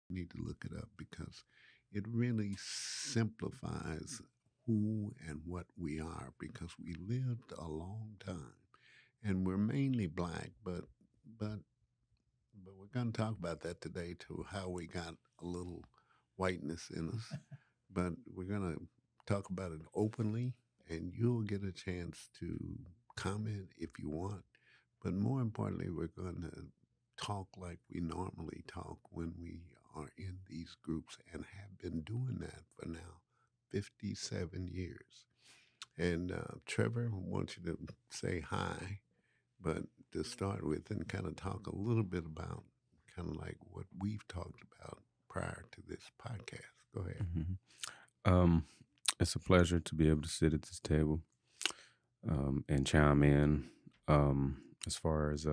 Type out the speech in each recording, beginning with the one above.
need to look it up because it really simplifies who and what we are because we lived a long time and we're mainly black, but but we're going to talk about that today too, how we got a little whiteness in us. But we're going to talk about it openly, and you'll get a chance to comment if you want. But more importantly, we're going to talk like we normally talk when we are in these groups and have been doing that for now 57 years. And Trevor, I want you to say hi, but to start with and kind of talk a little bit about kind of like what we've talked about prior to this podcast. Go ahead. Mhm. Um, it's a pleasure to be able to sit at this table and chime in as far as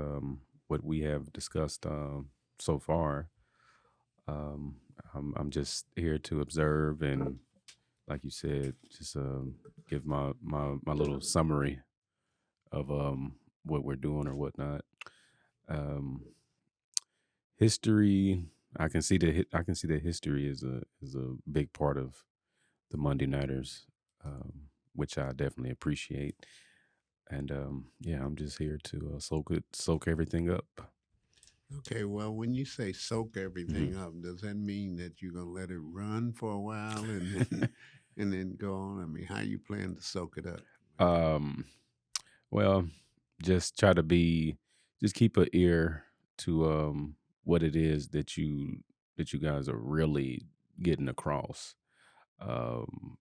what we have discussed so far. Um, I'm just here to observe and, like you said, just give my little summary of what we're doing or whatnot. Um, History, I can see that history is a big part of the Monday Nighters, which I definitely appreciate. And yeah, I'm just here to soak everything up. Okay, well, when you say soak Hmm. everything up, does that mean that you're gonna let it run for a while and then and then go on? I mean, how you plan to soak it up? um, well, just try to just keep an ear to what it is that you guys are really getting across. Um,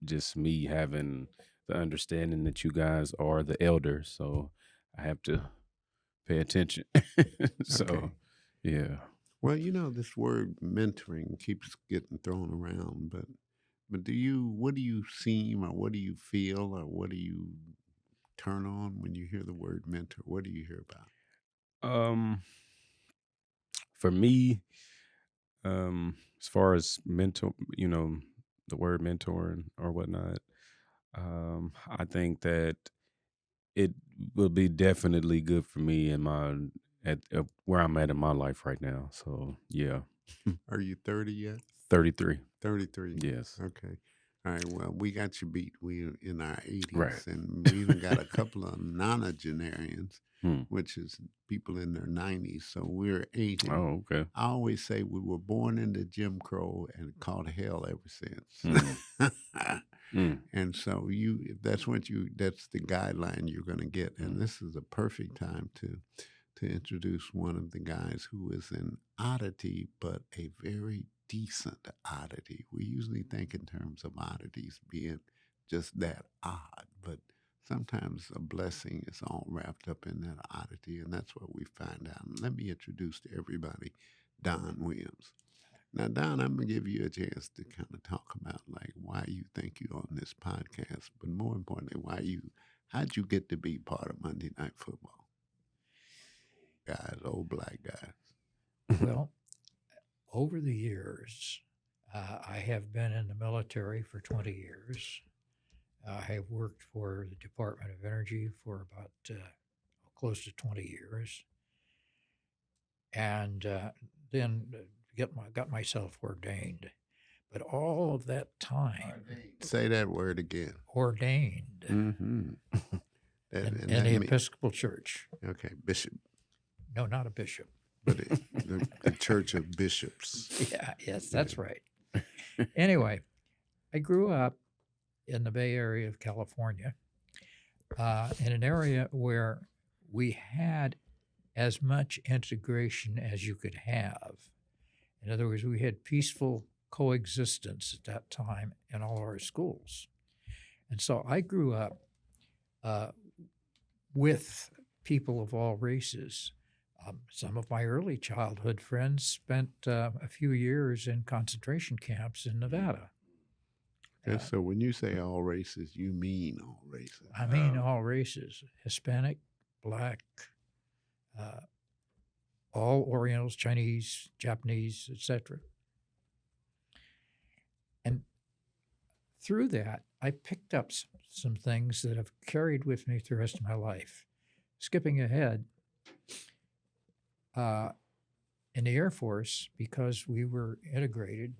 just me having the understanding that you guys are the elders, so I have to pay attention. So, Okay. yeah. Well, you know, this word mentoring keeps getting thrown around, but do you what do you seem or what do you feel or what do you turn on when you hear the word mentor? What do you hear about? Um, for me, as far as mentor, the word mentoring or whatnot, I think that it will be definitely good for me in my at where I'm at in my life right now. So yeah, Are you 30 yet? 33. 33. Yes. Okay. All right. Well, we got you beat. We in our Right. 80s, and we even got a couple of nonagenarians, Hmm. which is people in their 90s. So we're 80. Oh, okay. I always say we were born into Jim Crow and caught hell ever Hmm. since. Hmm. And so if that's that's the guideline you're going to get. Hmm. And this is a perfect time to introduce one of the guys who is an oddity, but a very decent oddity. We usually think in terms of oddities being just that odd, but sometimes a blessing is all wrapped up in that oddity, and that's what we find out. And let me introduce to everybody Don Williams. Now, Don, I'm gonna give you a chance to kind of talk about like why you think you're on this podcast, but more importantly, how'd you get to be part of Monday Night Football? Guys, old black guys. Well, over the years, I have been in the military for 20 years. I have worked for the Department of Energy for about close to 20 years. And then got myself ordained. But all of that time, Say that word again. ordained Mm-hmm. And in that the means Episcopal Church. okay, bishop, No, not a bishop. but the Church of Bishops. Yeah, yes, Yeah. that's right. Anyway, I grew up in the Bay Area of California, in an area where we had as much integration as you could have. In other words, we had peaceful coexistence at that time in all our schools. And so I grew up uh, with people of all races. Some of my early childhood friends spent a few years in concentration camps in Nevada. Okay, Uh, so when you say all races, you mean all races. I mean, all races: Hispanic, Black, uh, all Orientals, Chinese, Japanese, etc. And through that, I picked up some things that have carried with me through the rest of my life. Skipping ahead, uh, in the Air Force, because we were integrated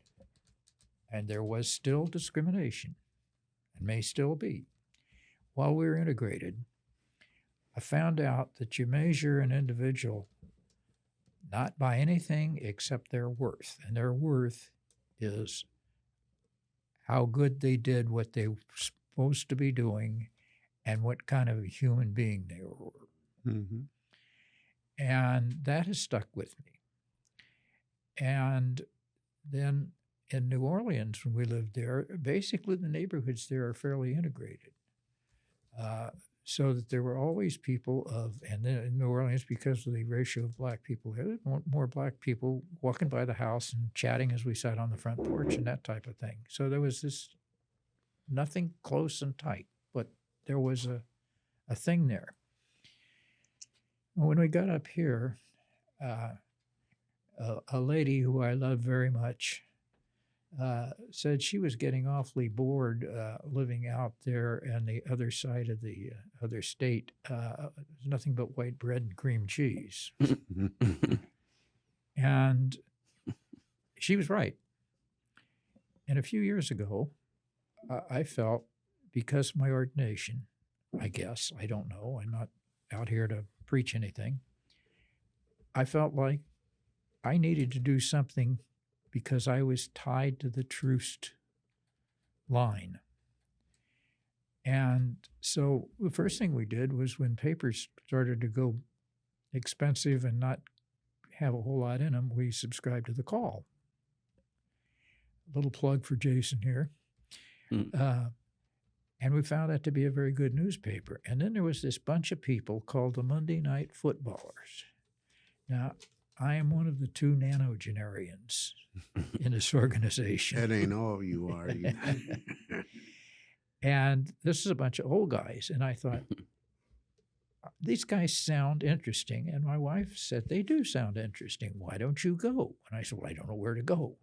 and there was still discrimination and may still be, while we were integrated, I found out that you measure an individual not by anything except their worth. And their worth is how good they did what they were supposed to be doing and what kind of a human being they were. Mm-hmm. And that has stuck with me. And then in New Orleans, when we lived there, basically the neighborhoods there are fairly integrated. So that there were always people and then in New Orleans, because of the ratio of black people, there were more black people walking by the house and chatting as we sat on the front porch and that type of thing. So there was this, nothing close and tight, but there was a thing there. When we got up here, a lady who I love very much said she was getting awfully bored living out there on the other side of the other state. There's nothing but white bread and cream cheese. And she was right. And a few years ago, I felt, because of my ordination, I guess, I don't know, I'm not out here to preach anything, I felt like I needed to do something because I was tied to the Troost line. And so the first thing we did was, when papers started to go expensive and not have a whole lot in them, we subscribed to the Call. A little plug for Jason here. And we found that to be a very good newspaper. And then there was this bunch of people called the Monday Nite Footballers. Now, I am one of the 2 nanogenarians in this organization. That ain't all you are. And this is a bunch of old guys. And I thought, these guys sound interesting. And my wife said, they do sound interesting. Why don't you go? And I said, well, I don't know where to go.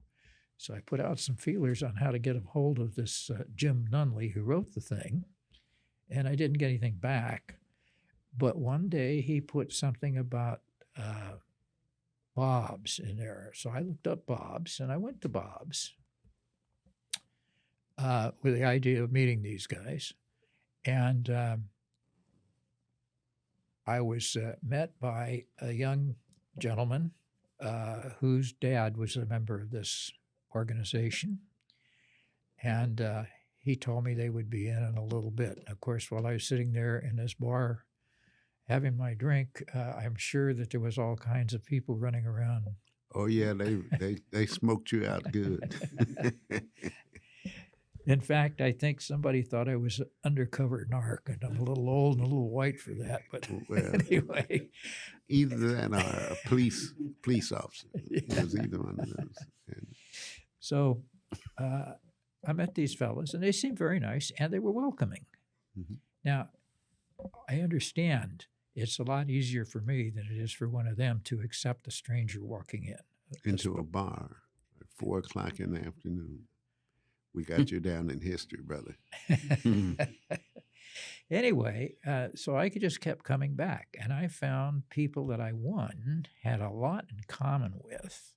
So I put out some feelers on how to get a hold of this Jim Nunnelly, who wrote the thing. And I didn't get anything back. But one day he put something about Bob's in there. So I looked up Bob's, and I went to Bob's with the idea of meeting these guys. And I was met by a young gentleman whose dad was a member of this organization. And he told me they would be in a little bit. Of course, while I was sitting there in this bar having my drink, I'm sure that there was all kinds of people running around. Oh yeah, they smoked you out good. In fact, I think somebody thought I was an undercover narc, and I'm a little old and a little white for that. But Well, anyway, either that or a police officer. It was either one of those. And so I met these fellas, and they seemed very nice, and they were welcoming. Mhm. Now, I understand it's a lot easier for me than it is for one of them to accept a stranger walking in. into a bar at 4:00 in the afternoon. We got you down in history, brother. Anyway, so I just kept coming back, and I found people that I, one, had a lot in common with.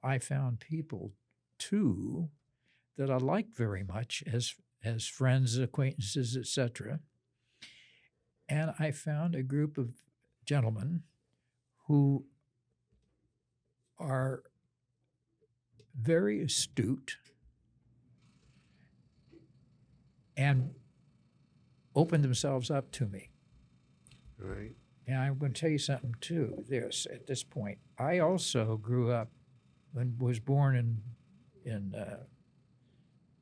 I found people, two, that I liked very much as friends, acquaintances, etc. And I found a group of gentlemen who are very astute and opened themselves up to me. Right. And I'm going to tell you something too. At this point, I also grew up and was born in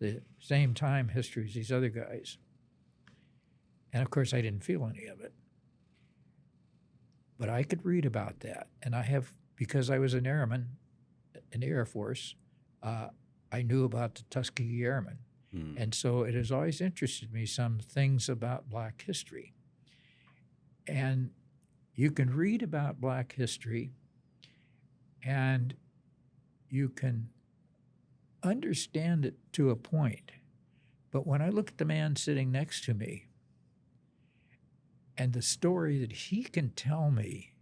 the same time history as these other guys, and of course, I didn't feel any of it. But I could read about that, and I have, because I was an airman in the Air Force. I knew about the Tuskegee Airmen. And so it has always interested me, some things about Black history. And you can read about Black history and you can understand it to a point. But when I look at the man sitting next to me and the story that he can tell me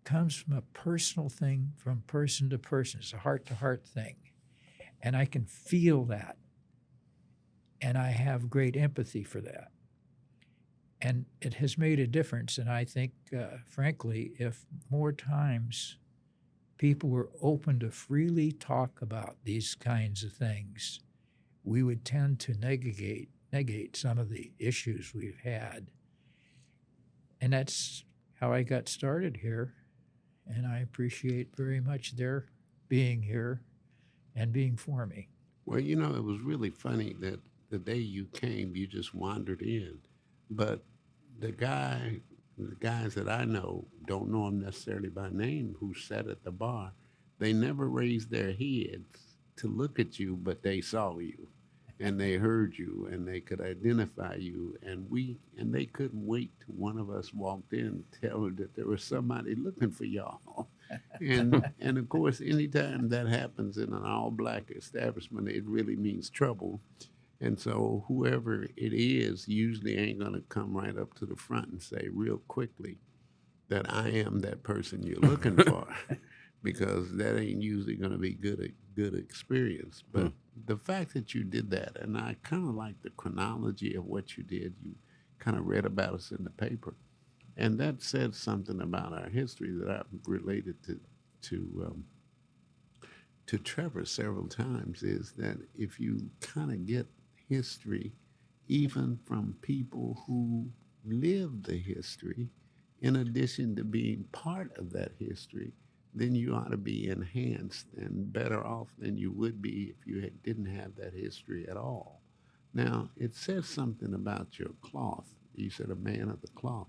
comes from a personal thing, from person to person. It's a heart-to-heart thing. And I can feel that. And I have great empathy for that. And it has made a difference. And I think, frankly, if more times people were open to freely talk about these kinds of things, we would tend to negate some of the issues we've had. And that's how I got started here. And I appreciate very much their being here and being for me. Well, you know, it was really funny that the day you came, you just wandered in. But the guys that I know don't know him necessarily by name who sat at the bar. They never raised their heads to look at you, but they saw you and they heard you and they could identify you. And they couldn't wait till one of us walked in and tell her that there was somebody looking for y'all. And of course, anytime that happens in an all black establishment, it really means trouble. And so whoever it is usually ain't gonna come right up to the front and say real quickly that I am that person you're looking for, because that ain't usually gonna be good experience. But the fact that you did that, and I kind of like the chronology of what you did. You kind of read about us in the paper, and that said something about our history that I've related to to Trevor several times. Is that if you kind of get history, even from people who lived the history, in addition to being part of that history, then you ought to be enhanced and better off than you would be if you didn't have that history at all. Now, it says something about your cloth. You said a man of the cloth.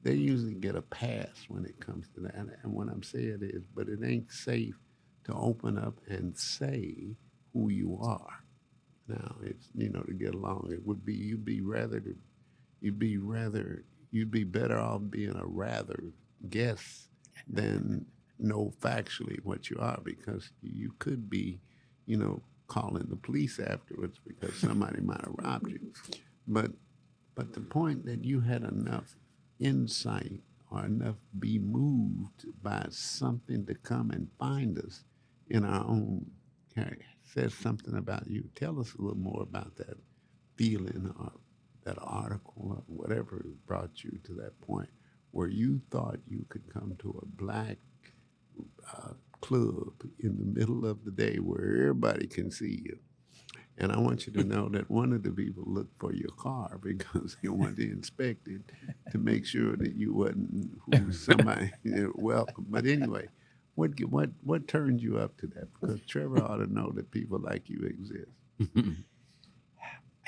They usually get a pass when it comes to that. And what I'm saying is, but it ain't safe to open up and say who you are. Now, it's, you know, to get along, it would be, you'd be better off being a rather guess than know factually what you are, because you could be, you know, calling the police afterwards because somebody might have robbed you. But the point that you had enough insight or enough be moved by something to come and find us in our own character says something about you. Tell us a little more about that feeling or that article or whatever brought you to that point where you thought you could come to a black club in the middle of the day where everybody can see you. And I want you to know that one of the people looked for your car because he wanted to inspect it to make sure that you wasn't who somebody welcome. But anyway, what turned you up to that? Because Trevor ought to know that people like you exist.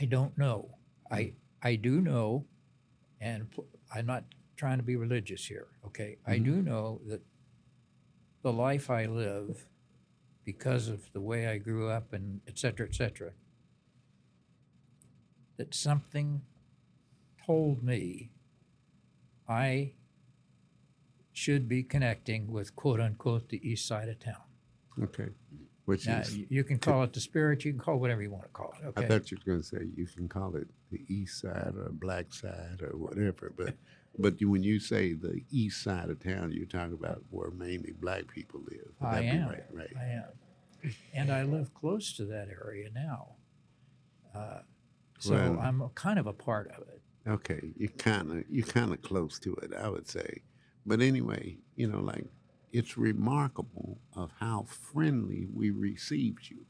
I don't know. I do know, and I'm not trying to be religious here, okay? I do know that the life I live, because of the way I grew up and et cetera, that something told me I should be connecting with, quote unquote, the east side of town. Okay. Which Now, is, you can call it the spirit, you can call it whatever you want to call it, I okay? thought you were going to say you can call it the east side or black side or whatever, but when you say the east side of town, you're talking about where mainly black people live. Would I that be am. right? I am. And I live close to that area now. So Well, I'm kind of a part of it. okay, you're kind of close to it, I would say. But anyway, you know, like it's remarkable of how friendly we received you.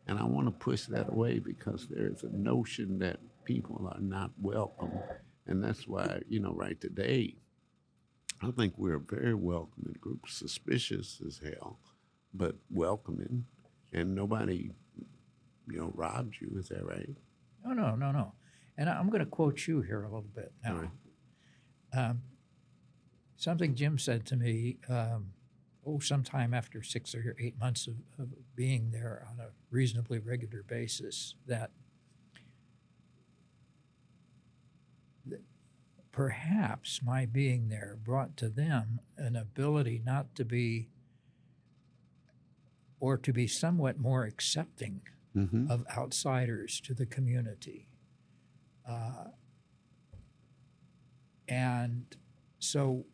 And I want to push that away because there's a notion that people are not welcome. And that's why, you know, right today, I think we're a very welcoming group, suspicious as hell, but welcoming. And nobody, you know, robbed you. Is that right? No. And I'm going to quote you here a little bit All now. right. Something Jim said to me, sometime after 6 or 8 months of being there on a reasonably regular basis, that perhaps my being there brought to them an ability not to be, or to be somewhat more accepting Mm-hmm. of outsiders to the community. And so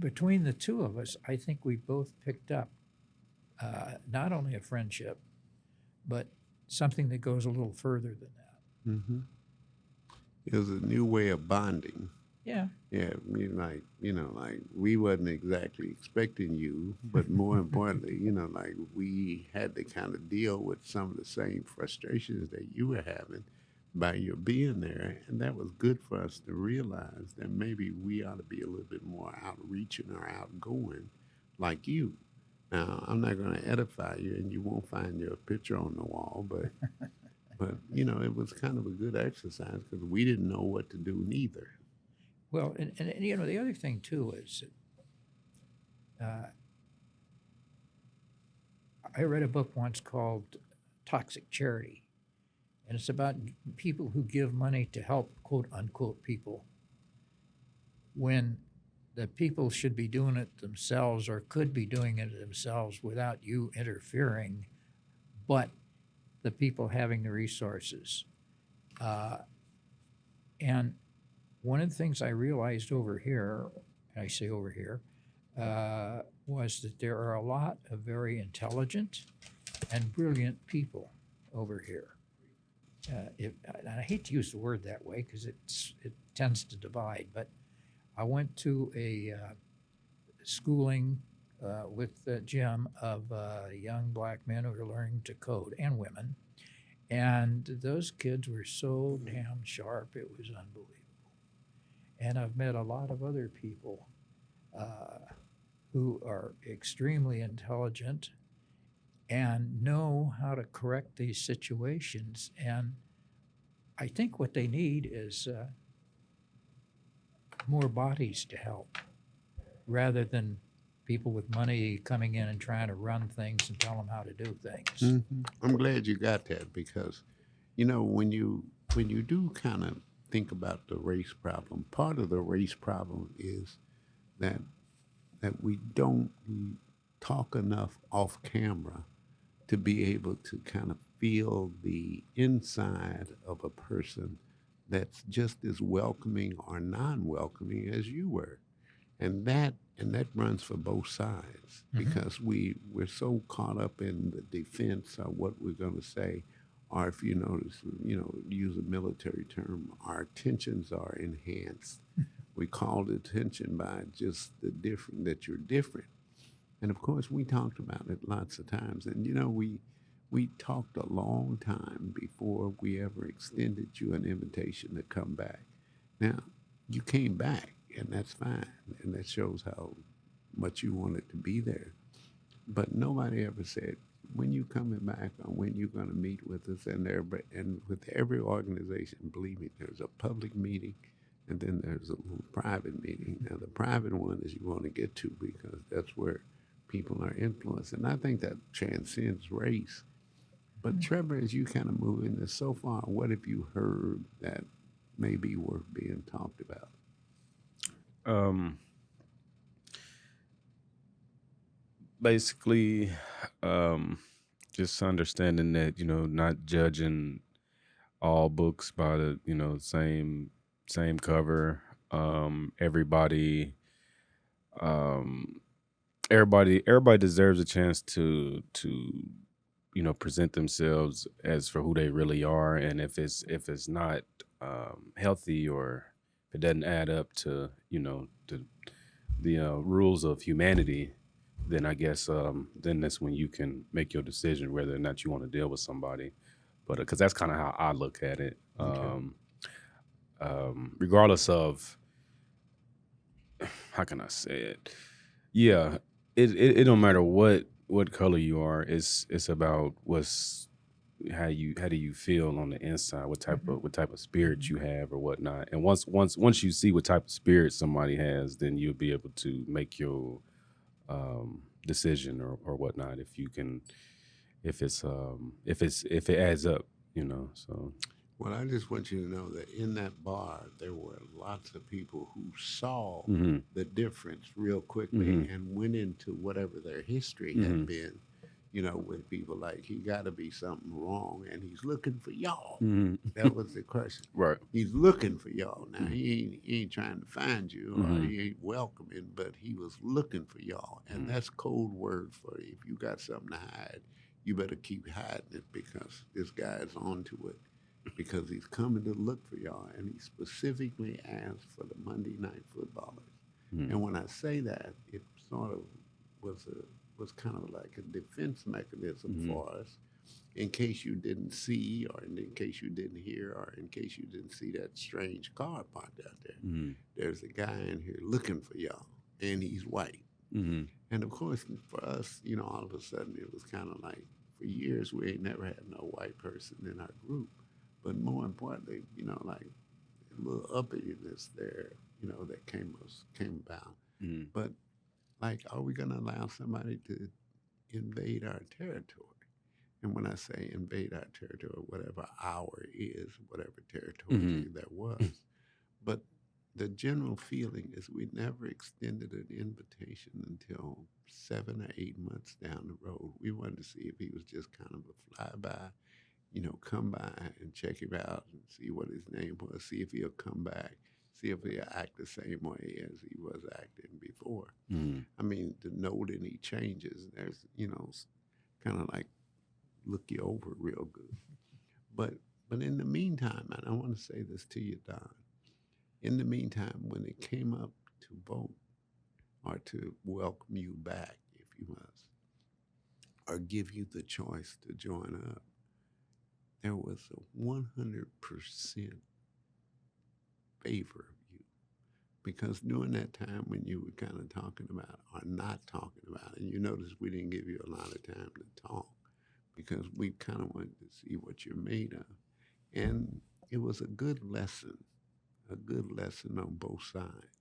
between the two of us, I think we both picked up not only a friendship, but something that goes a little further than that. Mm-hmm. It was a new way of bonding. Yeah. Yeah, like we wasn't exactly expecting you, but more importantly, like we had to kind of deal with some of the same frustrations that you were having by your being there, and that was good for us to realize that maybe we ought to be a little bit more outreaching or outgoing, like you. Now, I'm not going to edify you, and you won't find your picture on the wall, but it was kind of a good exercise because we didn't know what to do neither. Well, and the other thing too is I read a book once called Toxic Charity, and it's about people who give money to help quote unquote people when the people should be doing it themselves or could be doing it themselves without you interfering, but the people having the resources. And one of the things I realized over here, and I say over here, was that there are a lot of very intelligent and brilliant people over here. And I hate to use the word that way because it tends to divide, but I went to a schooling with Jim of young black men who are learning to code, and women. And those kids were so damn sharp, it was unbelievable. And I've met a lot of other people who are extremely intelligent and know how to correct these situations. And I think what they need is more bodies to help rather than people with money coming in and trying to run things and tell them how to do things. Mm-hmm. I'm glad you got that because, when you do kind of think about the race problem, part of the race problem is that we don't talk enough off camera to be able to kind of feel the inside of a person that's just as welcoming or non-welcoming as you were, and that runs for both sides because we're so caught up in the defense of what we're going to say, or if you notice, use a military term, our tensions are enhanced. We call the attention by just the different that you're different, and of course we talked about it lots of times, and we talked a long time before we ever extended you an invitation to come back. Now, you came back, and that's fine, and that shows how much you wanted to be there. But nobody ever said when you coming back or when you're going to meet with us. And with every organization, believe me, there's a public meeting, and then there's a little private meeting. Now, the private one is you want to get to because that's where people are influenced, and I think that transcends race. But Trevor, as you kind of move in this so far, what have you heard that may be worth being talked about? Basically, just understanding that not judging all books by the same cover. Everybody, everybody deserves a chance to present themselves as for who they really are, and if it's not healthy or if it doesn't add up to the rules of humanity, then I guess then that's when you can make your decision whether or not you want to deal with somebody. But because that's kind of how I look at it. Okay. Regardless of how can I say it, yeah, it don't matter what color you are. It's about how do you feel on the inside, what type of spirit you have or whatnot. And once you see what type of spirit somebody has, then you'll be able to make your decision or whatnot if it adds up, so. Well, I just want you to know that in that bar, there were lots of people who saw the difference real quickly and went into whatever their history had been with people like he got to be something wrong, and he's looking for y'all. Mhm. That was the question. Right. He's looking for y'all. Now Mhm. he ain't trying to find you, or Mhm. he ain't welcoming, but he was looking for y'all, and Mhm. that's code word for if you got something to hide, you better keep hiding it because this guy is onto it because he's coming to look for y'all, and he specifically asked for the Monday Night Footballers. Mhm. And when I say that, it sort of was a was kind of like a defense mechanism Mhm. for us in case you didn't see, or in case you didn't hear, or in case you didn't see that strange car parked out there. Mhm. There's a guy in here looking for y'all, and he's white. Mhm. And of course, for us, all of a sudden, it was kind of like for years we ain't never had no white person in our group. But more importantly, like a little uppityness there, that came about. Mhm. But like, are we going to allow somebody to invade our territory? And when I say invade our territory, whatever our is, whatever territory Mhm. that was, but the general feeling is we never extended an invitation until 7 or 8 months down the road. We wanted to see if he was just kind of a flyby, come by and check him out and see what his name was, see if he'll come back, see if he'll act the same way as he was acting before. Mhm. I mean, to note any changes, there's, kind of like look you over real good. But but in the meantime, and I want to say this to you, Don. In the meantime, when it came up to vote or to welcome you back, if you must, or give you the choice to join up, there was a 100% favor of you. Because during that time when you were kind of talking about or not talking about it, and you notice we didn't give you a lot of time to talk because we kind of wanted to see what you're made of. And it was a good lesson on both sides.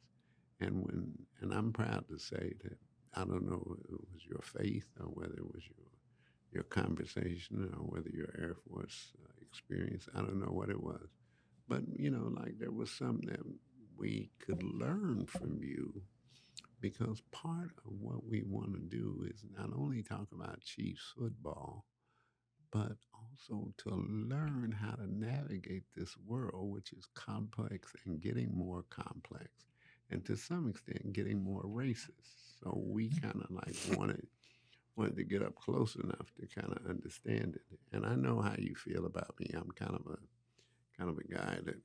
And I'm proud to say that I don't know if it was your faith or whether it was your conversation or whether your Air Force experience. I don't know what it was, but like there was something that we could learn from you because part of what we want to do is not only talk about Chiefs football, but also to learn how to navigate this world, which is complex and getting more complex, and to some extent getting more racist. So we kind of like wanted to get up close enough to kind of understand it. And I know how you feel about me. I'm kind of a guy that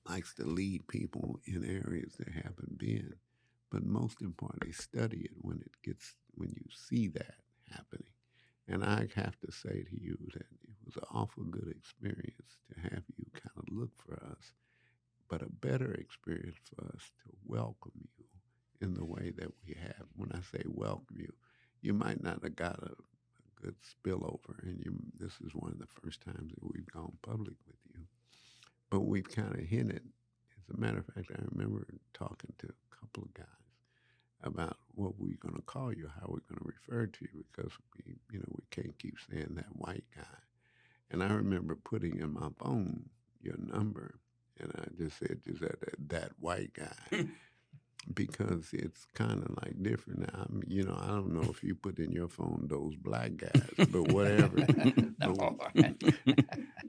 likes to lead people in areas they haven't been, but most importantly, study it when you see that happening. And I have to say to you that it was an awful good experience to have you kind of look for us, but a better experience for us to welcome you in the way that we have. When I say welcome you, you might not have got a good spillover, and this is one of the first times that we've gone public with you. But we've kind of hinted. As a matter of fact, I remember talking to a couple of guys about what we're going to call you, how we're going to refer to you, because we can't keep saying that white guy. And I remember putting in my phone your number, and I just said that white guy because it's kind of like different. I don't know if you put in your phone those black guys, but whatever. But No.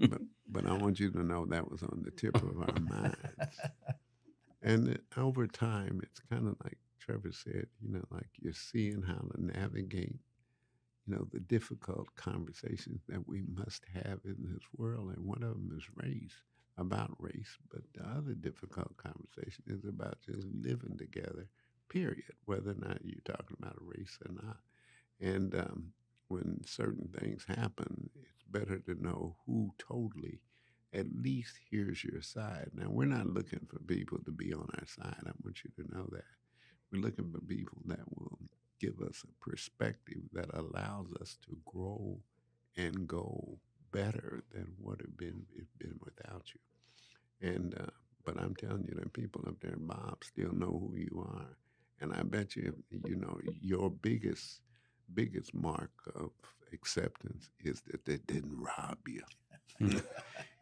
but but I want you to know that was on the tip of our minds. And over time, it's kind of like Trevor said, like you're seeing how to navigate, the difficult conversations that we must have in this world. And one of them is race, about race. But the other difficult conversation is about just living together, period, whether or not you're talking about a race or not. And when certain things happen, it's better to know who totally at least hears your side. Now, we're not looking for people to be on our side. I want you to know that. We're looking for people that will give us a perspective that allows us to grow and go better than what it been without you. And but I'm telling you, that people up there, Bob, still know who you are. And I bet you, your biggest mark of acceptance is that they didn't rob you.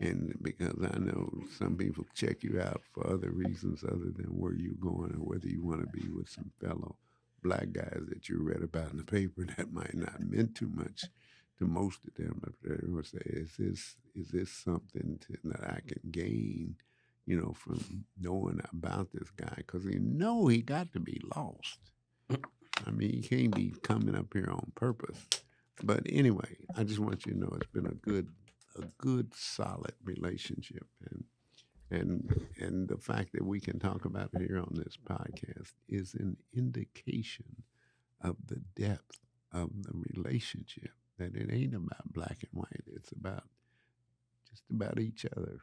And because I know some people check you out for other reasons other than where you're going or whether you want to be with some fellow black guys that you read about in the paper that might not meant too much to most of them. But they would say, is this something that I can gain, from knowing about this guy? Because he got to be lost. I mean, he can't be coming up here on purpose. But anyway, I just want you to know it's been a good, solid relationship, and the fact that we can talk about it here on this podcast is an indication of the depth of the relationship. That it ain't about black and white. It's about just about each other.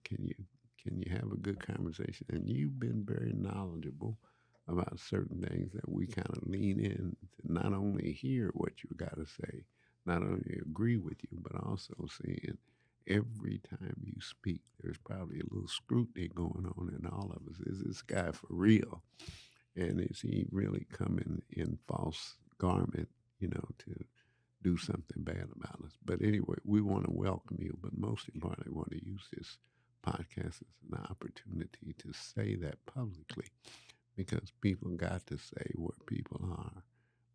Can you have a good conversation? And you've been very knowledgeable about certain things that we kind of lean in to not only hear what you got to say, not only agree with you, but also seeing every time you speak, there's probably a little scrutiny going on in all of us. Is this guy for real? And is he really coming in false garment, to do something bad about us? But anyway, we want to welcome you, but most importantly, want to use this podcast as an opportunity to say that publicly, because people got to say where people are.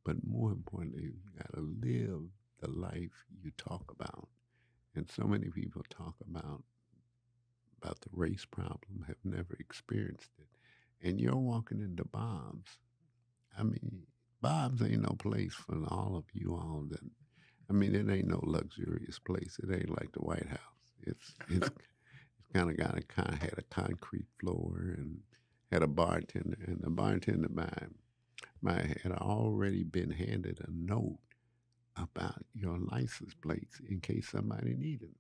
But more importantly, you got to live the life you talk about. And so many people talk about the race problem, have never experienced it. And you're walking into Bob's. I mean, Bob's ain't no place for all of you all that. I mean, it ain't no luxurious place. It ain't like the White House. It's kind of had a concrete floor and had a bartender, and the bartender had already been handed a note about your license plates in case somebody needed them.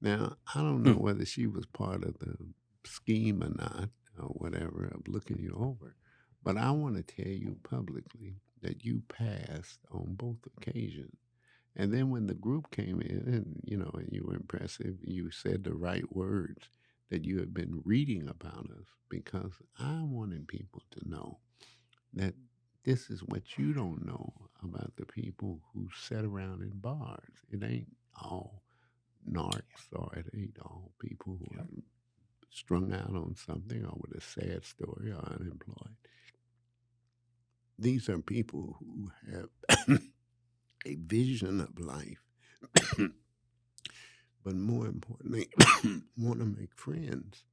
Now, I don't know whether she was part of the scheme or not, or whatever, of looking you over, but I want to tell you publicly that you passed on both occasions. And then when the group came in, and you were impressive, you said the right words, that you had been reading about us, because I wanted people to know that this is what you don't know about the people who sit around in bars. It ain't all narcs, or it ain't all people who are strung out on something or with a sad story or unemployed. These are people who have a vision of life, but more importantly, want to make friends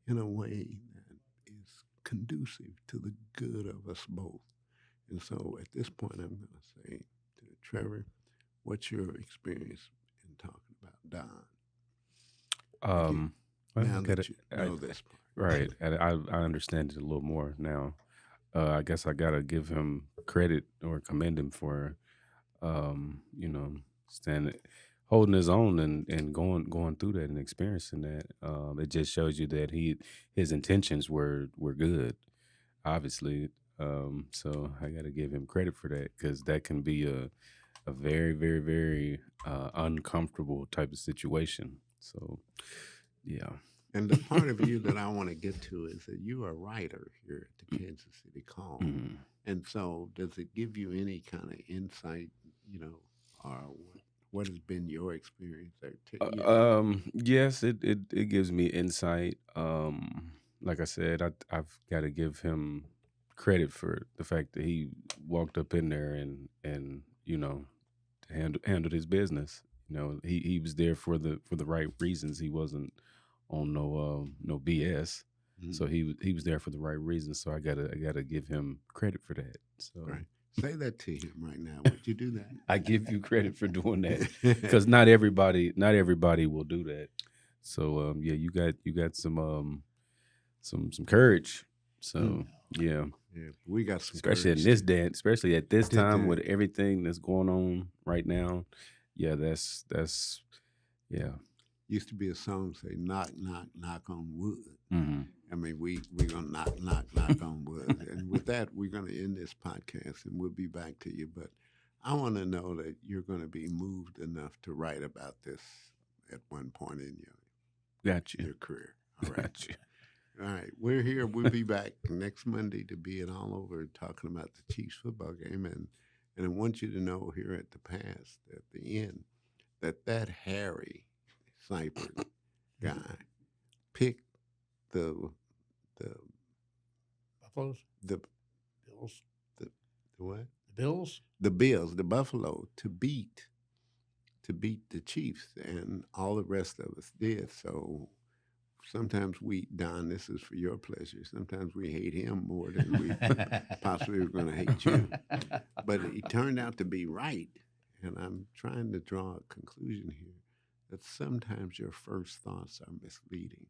in a way that is conducive to the good of us both. And so at this point, I'm going to say to Trevor, what's your experience in talking about Don? Now that you know this part. Right. I understand it a little more now. I guess I got to give him credit or commend him for, holding his own and going through that and experiencing that. It just shows you that his intentions were good, obviously. So I got to give him credit for that, because that can be a very, very, very uncomfortable type of situation. So, yeah. And the part of you that I want to get to is that you are a writer here at the Kansas City Call. Mm-hmm. And so does it give you any kind of insight, or what has been your experience there? Yes, it gives me insight. Like I said, I've got to give him credit for the fact that he walked up in there and handled his business. He was there for the right reasons. He wasn't on no BS. Mhm. So he was there for the right reasons. So I gotta give him credit for that. So Right. Say that to him right now. Would you do that? I give you credit for doing that, because not everybody will do that. So yeah, you got some courage. So yeah, we got some especially courage in this day, especially at this time do. with everything that's going on right now. Yeah, that's yeah. Used to be a song say knock knock knock on wood. Mm-hmm. I mean, we're gonna knock knock on wood. And with that, we're gonna end this podcast, and we'll be back to you. But I want to know that you're going to be moved enough to write about this at one point in your career. All right. Got you. All right, we're here. We'll be back next Monday to be it all over talking about the Chiefs football game, and I want you to know here at the past, at the end, that Harry Seifert guy picked the Buffaloes? the Bills? the The what? The Bills? The Bills, the Buffalo, to beat the Chiefs, and all the rest of us did. So sometimes we, Don, this is for your pleasure. Sometimes we hate him more than we possibly were going to hate you. But he turned out to be right. And I'm trying to draw a conclusion here that sometimes your first thoughts are misleading.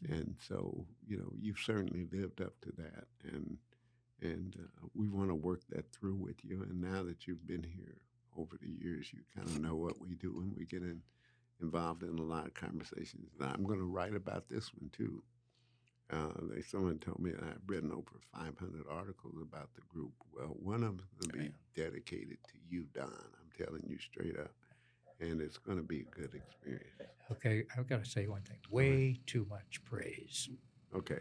And so, you've certainly lived up to that. And we want to work that through with you. And now that you've been here over the years, you kind of know what we do, and we get involved in a lot of conversations. And I'm going to write about this one too. Someone told me I've written over 500 articles about the group. Well, one of them is going to be dedicated to you, Don. I'm telling you straight up. And it's going to be a good experience. Okay, I've got to say one thing. Way too much praise. Okay.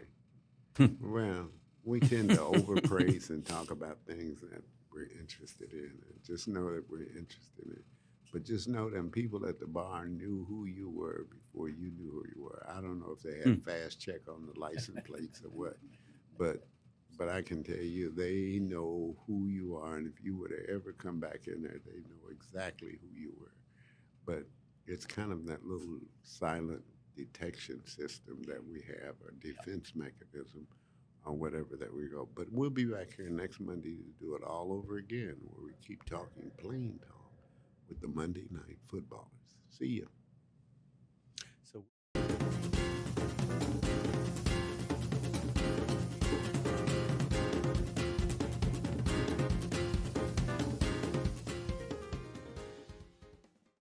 Well, we tend to overpraise and talk about things that we're interested in. And just know that we're interested in. But just know them people at the bar knew who you were before you knew who you were. I don't know if they had fast check on the license plates or what, but I can tell you they know who you are, and if you were to ever come back in there, they know exactly who you were. But it's kind of that little silent detection system that we have, or defense mechanism, or whatever that we go. But we'll be back here next Monday to do it all over again, where we keep talking plain talk with the Monday Night Footballers. See ya. So